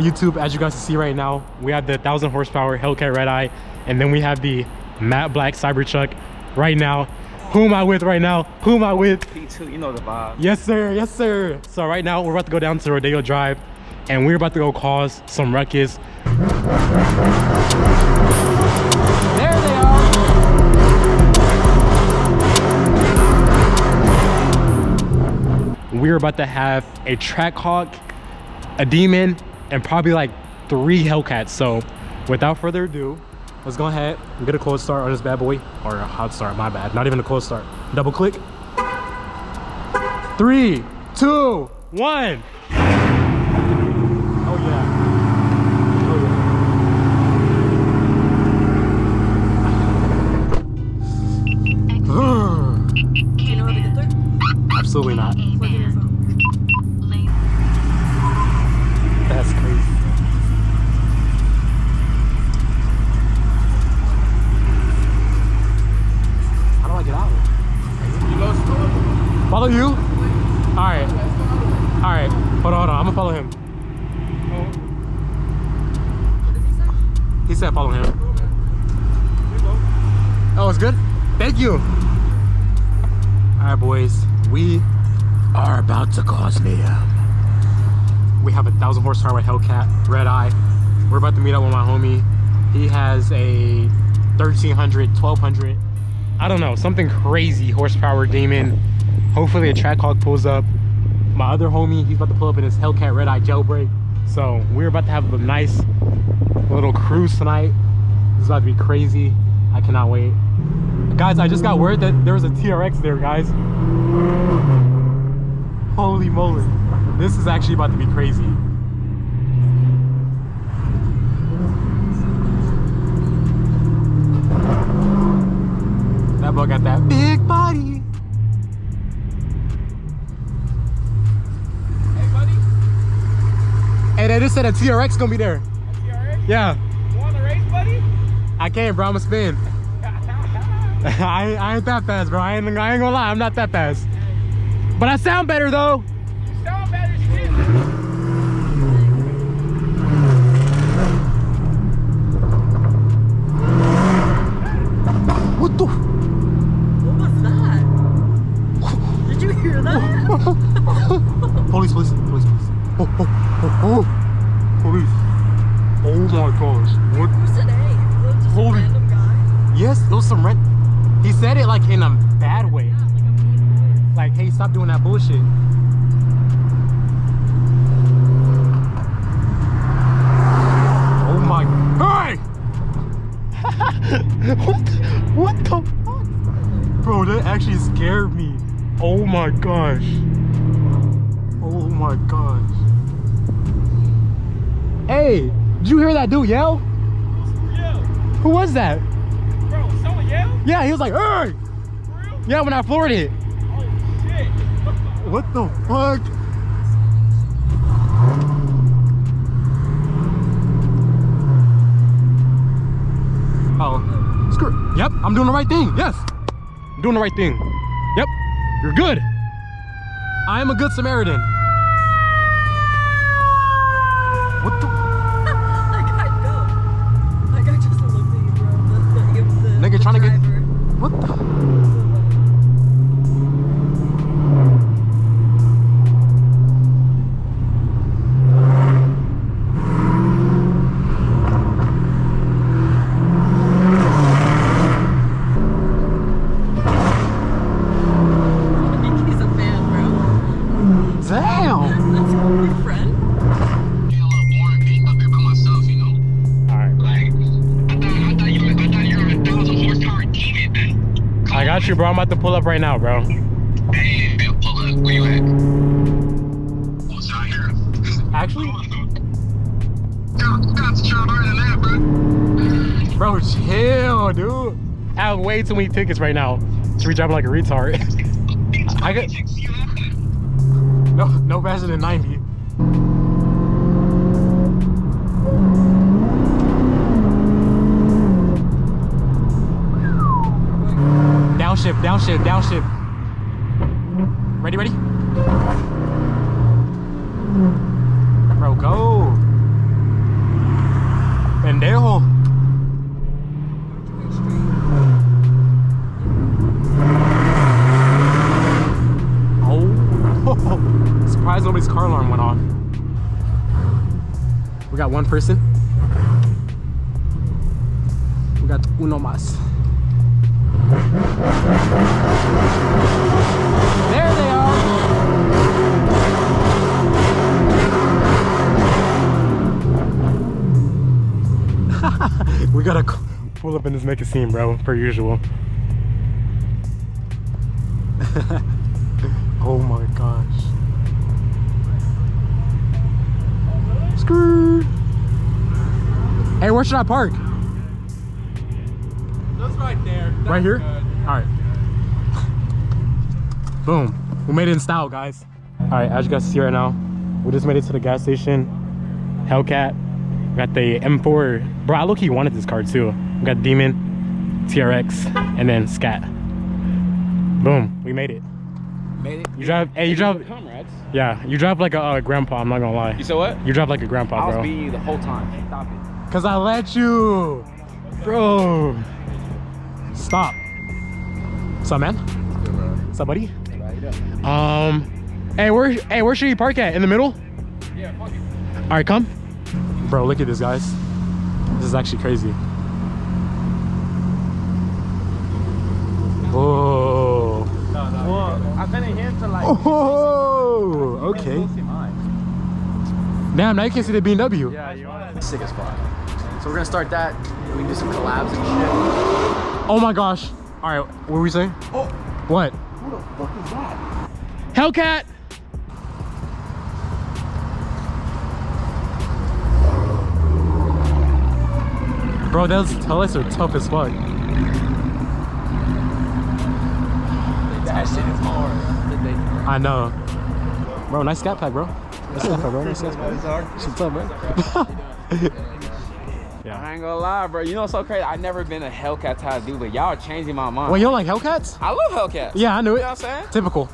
Alright YouTube, as you guys can see right now, we have the 1,000 horsepower Hellcat Red Eye, and then we have the matte black Cybertruck right now. Who am I with right now? Who am I with? P2, you know the vibe. Yes sir, yes sir. So right now we're about to go down to Rodeo Drive and we're about to go cause some ruckus. There they are. We're about to have a Trackhawk, a Demon, and probably like 3 Hellcats. So without further ado, let's go ahead and get a cold start on this bad boy. Or a hot start, my bad. Not even a cold start. Double click. 3, 2, 1. Oh yeah. Oh yeah. Do you know how to get there? Absolutely not. Plug in your phone. That's crazy. How do I get out? You lost it? Follow you? Alright. Alright. Hold on. I'm gonna follow him. What did he say? He said follow him. Oh, it's good? Thank you. Alright, boys. We are about to cause mayhem. We have a 1,000 horsepower Hellcat Red Eye. We're about to meet up with my homie. He has a 1,300, 1,200, I don't know, something crazy horsepower Demon. Hopefully a Trackhawk pulls up. My other homie, he's about to pull up in his Hellcat Red Eye jailbreak. So we're about to have a nice little cruise tonight. This is about to be crazy. I cannot wait. Guys, I just got word that there was a TRX there, guys. Holy moly. This is actually about to be crazy. That boy got that big body. Hey, buddy. Hey, they just said a TRX gonna be there. A TRX? Yeah. You want to race, buddy? I can't, bro. I'm a spin. I ain't that fast, bro. I ain't gonna lie. I'm not that fast. But I sound better, though. You sound better shit. What the? What was that? Did you hear that? Police. Oh. Police. Oh my gosh. What? Who's today? Was it just Holy- a random guy? Yes, it was some rent. He said it like in a bad way. Yeah, like a mean voice. Like, hey, stop doing that bullshit. Oh my. Hey! What the fuck? Bro, that actually scared me. Oh my gosh. Oh my gosh. Hey, did you hear that dude yell? Yeah. Who was that? Bro, someone yelled? Yeah, he was like, hey! For real? Yeah, when I floored it. Oh, shit. What the fuck? Oh, screw. Yep, I'm doing the right thing. Yes, I'm doing the right thing. Yep, you're good. I am a good Samaritan. What the? That guy, no. That guy just looked at you, bro. The Nigga trying to get. driver. What the? He's a fan, bro. Damn. That's your friend. I got you, bro. I'm about to pull up right now, bro. Hey, pull up. Where you at? What's out here? Actually, Got to try harder than that, bro. bro, chill, dude. I have way too many tickets right now to be driving like a retard. I got no faster than 90. Downshift. Ready? Bro, go. Pendejo. Oh, surprised nobody's car alarm went off. We got one person. We got uno más. There they are. We gotta pull up and just make a scene, bro, per usual. Oh my gosh. Screw. Hey, where should I park? That's right there. That's Right here? good. All right. Boom. We made it in style, guys. All right, as you guys see right now, we just made it to the gas station. Hellcat. We got the M4. Bro, I low-key wanted this car too. We got Demon, TRX, and then Scat. Boom. We made it. Made it. You drive. Hey, you drive. Comrades. Yeah, you drive like a grandpa. I'm not gonna lie. You said what? You drive like a grandpa, I was bro. beating you the whole time. Stop it. Cause I let you, bro. Stop. What's up, man? What's up, buddy? Hey, where should you park at? In the middle? Yeah, fuck it. All right, come. Bro, look at this, guys. This is actually crazy. Whoa. Well, I'm sending him to like. Oh, okay. Damn, now you can see the BMW. Yeah, you want Sick as fuck. So we're gonna start that. We can do some collabs and shit. Oh my gosh. All right, what were we saying? Oh, What? who the fuck is that? Hellcat. Bro, those taillights are tough as fuck. That shit is hard. I know. Bro, nice scat pack, bro. Nice scat pack, bro. Nice scat pack. What's up, bro? Yeah. I ain't gonna lie, bro. You know what's so crazy? I've never been a Hellcat type dude, but y'all are changing my mind. Well, you don't like Hellcats? I love Hellcats. Yeah, I knew it. You know what I'm saying? Typical.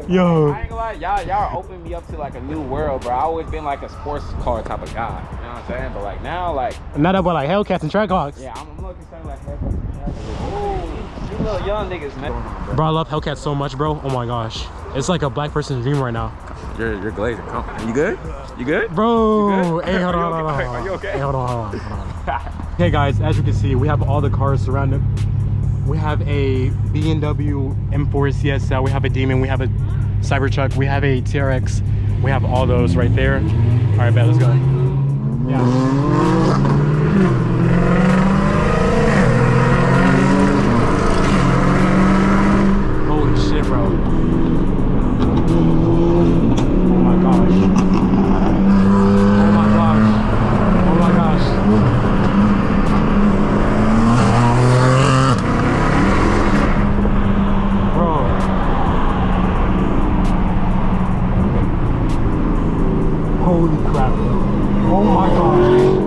Yo. I ain't gonna lie, y'all opened me up to like a new world, bro. I always been like a sports car type of guy. You know what I'm saying? But like now, like, Not that, but like Hellcats and Trackhawks. yeah, I'm a little concerned like Hellcats. Ooh, you little young niggas, man. Bro, I love Hellcats so much, bro. Oh my gosh. It's like a black person's dream right now. You're glazing. You good? You good? Bro, hey, hold Are on, you hold on, okay? hold on. Are you okay? Hey, hold on. Hey guys, as you can see, we have all the cars surrounded. We have a BMW M4 CSL, we have a Demon, we have a Cybertruck, we have a TRX, we have all those right there. All right, bet, let's go. Yeah. Holy shit, bro. Oh my gosh. Oh my gosh. Oh my gosh. Bro. Holy crap. Oh my gosh.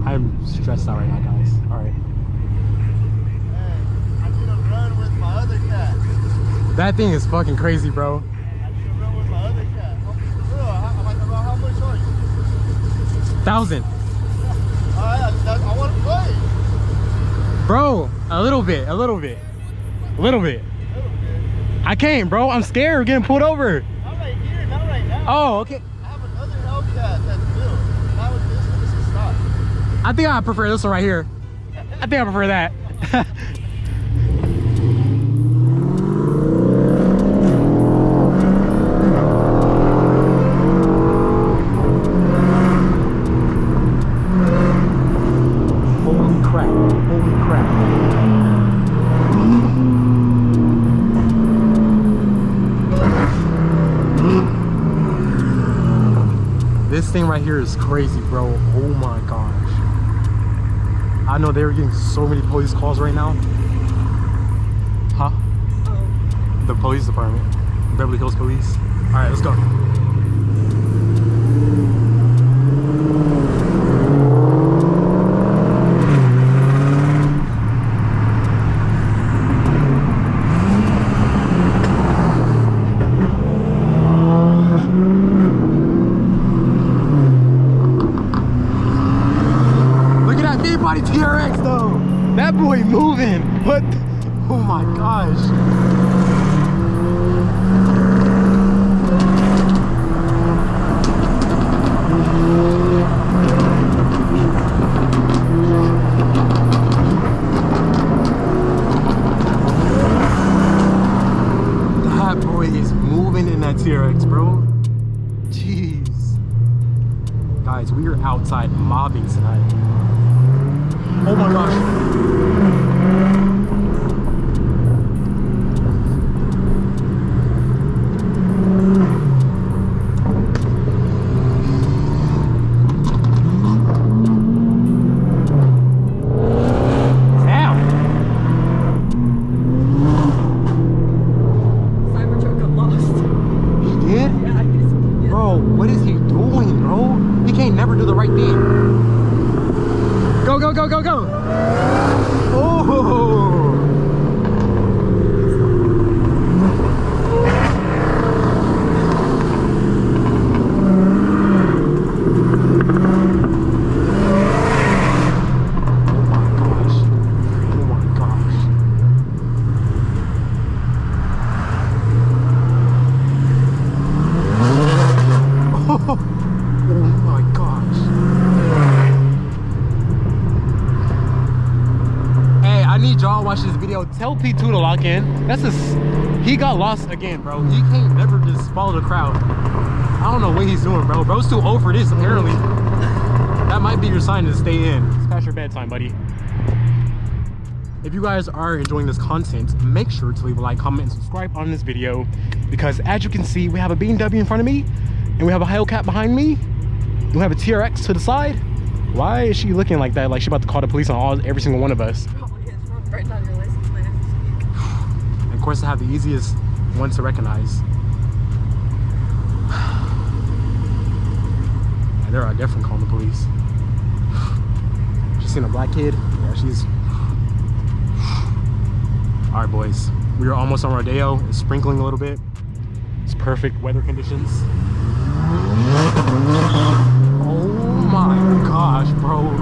I'm stressed out right now, guys. All right. I'm gonna run with my other cat. That thing is fucking crazy, bro. I'm gonna run with my other cat. Bro, how much are you? 1,000. I want to play. Bro, a little bit. I can't, bro. I'm scared of getting pulled over. Not right here, not right now. Oh, okay. I have another Hellcat that's built. Not with this one, this is stock. I think I prefer this one right here. I think I prefer that. Holy crap. This thing right here is crazy, bro. Oh my gosh. I know they were getting so many police calls right now. Huh? Oh. The police department. Beverly Hills Police. Alright, let's go. TRX though, that boy moving. What? Oh my gosh. That boy is moving in that TRX, bro. Jeez. Guys, we are outside mobbing tonight. Oh my gosh. Damn. Cybertruck got lost. He did? Yeah, yeah. Bro, what is he doing, bro? He can't never do the right thing. Go, go, go, go, go! Oh! Y'all watch this video, tell P2 to lock in. He got lost again, bro. He can't never just follow the crowd. I don't know what he's doing, bro. Bro's too old for this, apparently. That might be your sign to stay in. It's past your bedtime, buddy. If you guys are enjoying this content, make sure to leave a like, comment, and subscribe on this video, because as you can see, we have a BMW in front of me, and we have a Hellcat behind me, and we have a TRX to the side. Why is she looking like that? Like she's about to call the police on every single one of us. Writing on your license plate as you speak. And of course, I have the easiest one to recognize. Yeah, they're definitely calling the police. She's seen a black kid. Yeah, she's... Alright, boys. We are almost on Rodeo. It's sprinkling a little bit. It's perfect weather conditions. Oh my gosh, bro.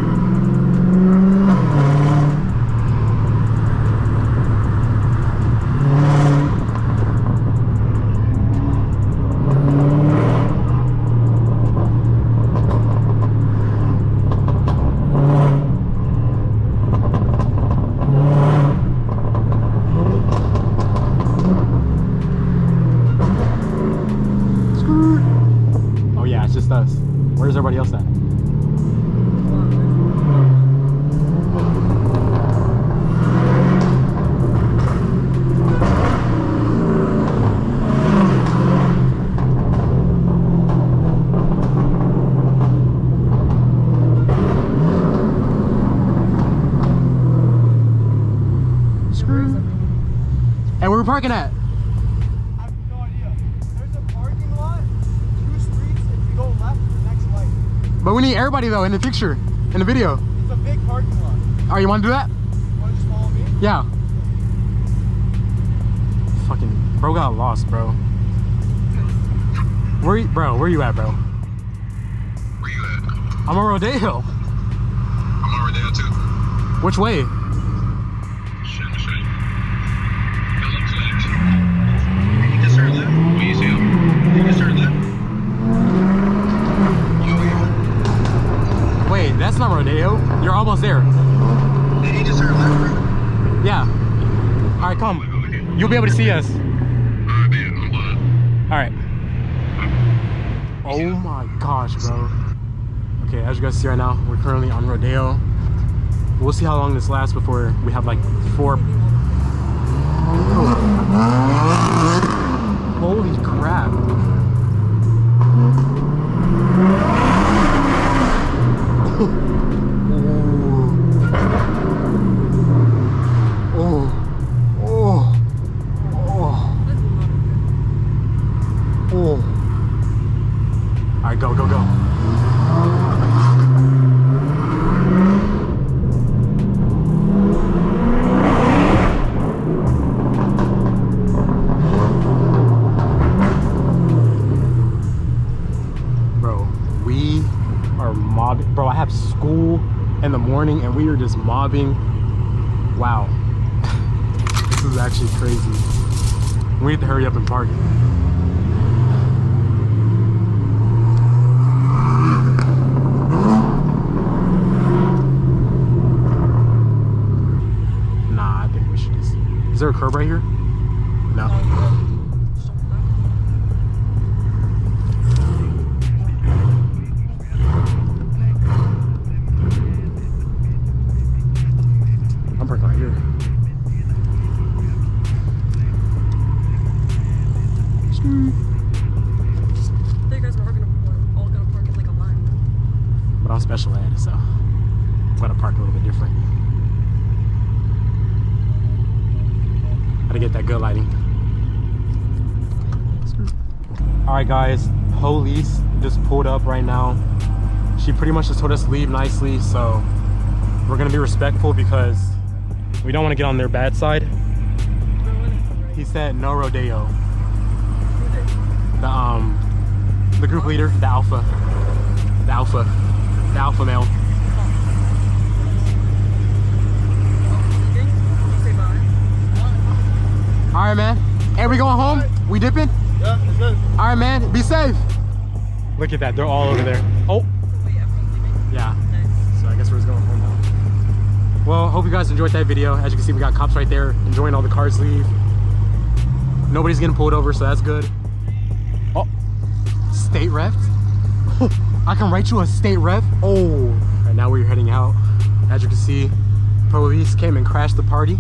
Us. Where's everybody else at? And where are we parking at? But we need everybody though in the picture, in the video. It's a big parking lot. Alright, you want to do that? You want to just follow me? Yeah. Fucking bro got lost, bro. Where you at, bro? Where you at? I'm on Rodeo. I'm on Rodeo too. Which way? Shit, let me show you. It looks like you can start left. When you see him, you can start left. Wait, that's not Rodeo. You're almost there. Did he just start left, bro? Yeah. Alright, come. You'll be able to see us. Alright, man, I'm on. Alright. Oh my gosh, bro. Okay, as you guys see right now, we're currently on Rodeo. We'll see how long this lasts before we have like 4. Holy crap. Alright, go, go, go. Bro, we are mobbing. Bro, I have school in the morning and we are just mobbing. Wow. This is actually crazy. We need to hurry up and park. Is there a curb right here? No. I'm parking right here. You guys are all gonna park in like a line. But I'm special ed, so I'm gonna park a little bit different. Gotta get that good lighting. All right, guys, police just pulled up right now. She pretty much just told us to leave nicely, so we're gonna be respectful because we don't want to get on their bad side. He said no rodeo. The group leader, the alpha male. All right, man. Hey, we going home? We dipping? Yeah, it's good. All right, man. Be safe. Look at that. They're all over there. Oh. Yeah. So I guess we're just going home now. Well, hope you guys enjoyed that video. As you can see, we got cops right there enjoying all the cars leave. Nobody's getting pulled over, so that's good. Oh. State rep? I can write you a state rep? Oh. All right, now we're heading out. As you can see, police came and crashed the party.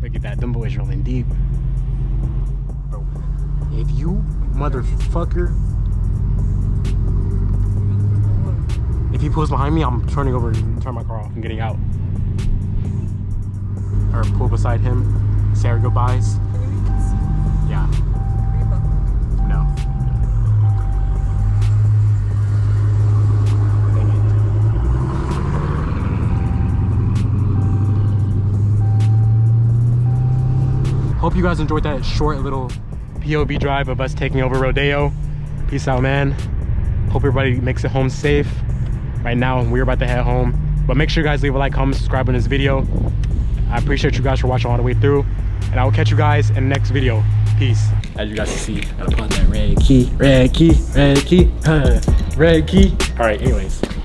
Look at that, them boys rolling deep. Bro, if you motherfucker, if he pulls behind me, I'm turning over and turn my car off and getting out. Or pull beside him, say our goodbyes. Yeah. No. Dang it. Hope you guys enjoyed that short little POV drive of us taking over Rodeo. Peace out, man. Hope everybody makes it home safe. Right now, we're about to head home. But make sure you guys leave a like, comment, subscribe on this video. I appreciate you guys for watching all the way through. And I will catch you guys in the next video. Peace. As you guys can see, I gotta put that red key, red key, red key, red key. All right, anyways.